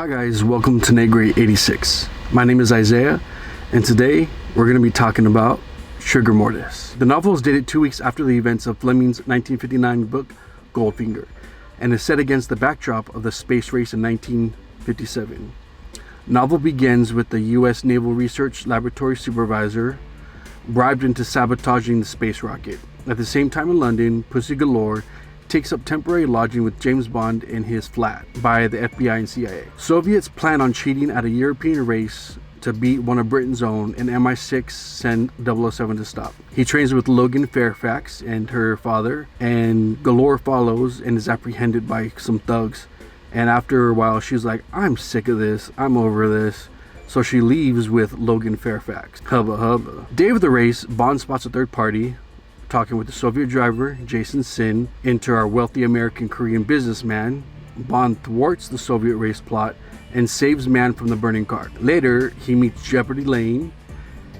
Hi guys, welcome to Negre 86. My name is Isaiah, and today we're going to be talking about Sugar Mortis. The novel is dated 2 weeks after the events of Fleming's 1959 book Goldfinger, and is set against the backdrop of the space race in 1957. Novel begins with the U.S. Naval Research Laboratory supervisor bribed into sabotaging the space rocket. At the same time in London, Pussy Galore takes up temporary lodging with James Bond in his flat by the FBI and CIA. Soviets plan on cheating at a European race to beat one of Britain's own, and MI6 send 007 to stop. He trains with Logan Fairfax and her father, and Galore follows and is apprehended by some thugs. And after a while, she's like, I'm sick of this, I'm over this. So she leaves with Logan Fairfax. Hubba hubba. Day of the race, Bond spots a third party talking with the Soviet driver, Jason Sin, into our wealthy American Korean businessman. Bond thwarts the Soviet race plot and saves man from the burning car. Later, he meets Jeopardy Lane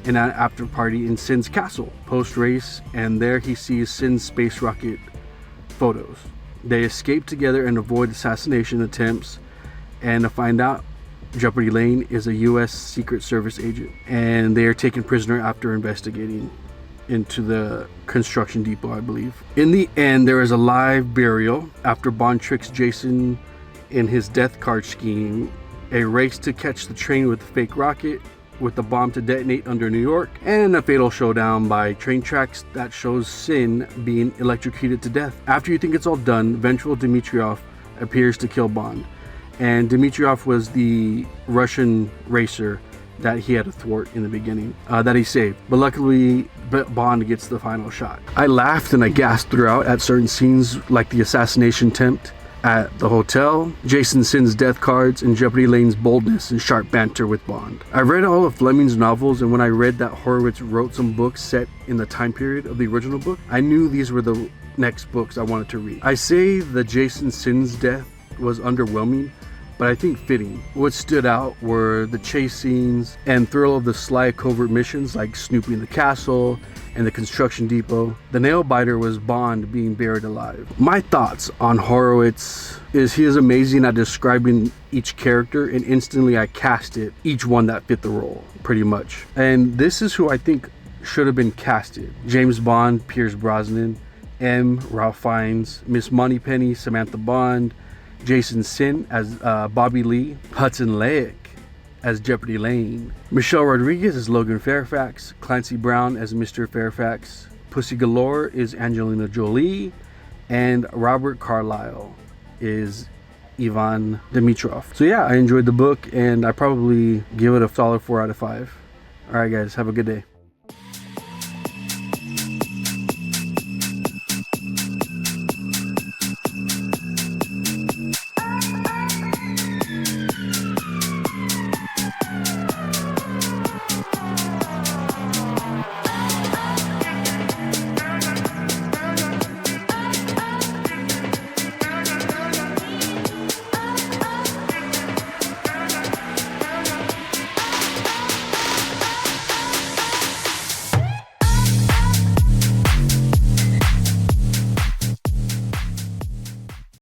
in an after party in Sin's castle, post-race, and there he sees Sin's space rocket photos. They escape together and avoid assassination attempts, and to find out, Jeopardy Lane is a U.S. Secret Service agent, and they are taken prisoner after investigating into the construction depot, I believe. In the end, there is a live burial after Bond tricks Jason in his death card scheme, a race to catch the train with the fake rocket, with the bomb to detonate under New York, and a fatal showdown by train tracks that shows Sin being electrocuted to death. After you think it's all done, vengeful Dimitrov appears to kill Bond, and Dimitrov was the Russian racer that he had to thwart in the beginning, that he saved. But luckily, Bond gets the final shot. I laughed and I gasped throughout at certain scenes, like the assassination attempt at the hotel, Jason Sin's death cards, and Jeopardy Lane's boldness and sharp banter with Bond. I read all of Fleming's novels, and when I read that Horowitz wrote some books set in the time period of the original book, I knew these were the next books I wanted to read. I say the Jason Sin's death was underwhelming, but I think fitting. What stood out were the chase scenes and thrill of the sly covert missions like snooping the castle and the construction depot. The nail biter was Bond being buried alive. My thoughts on Horowitz is he is amazing at describing each character, and instantly I casted each one that fit the role, pretty much. And this is who I think should have been casted. James Bond, Pierce Brosnan, M. Ralph Fiennes, Miss Moneypenny, Samantha Bond, Jason Sin as Bobby Lee, Hudson Leik as Jeopardy Lane, Michelle Rodriguez as Logan Fairfax, Clancy Brown as Mr. Fairfax, Pussy Galore is Angelina Jolie, and Robert Carlyle is Ivan Dimitrov. So yeah, I enjoyed the book, and I probably give it a solid 4 out of 5. Alright guys, have a good day.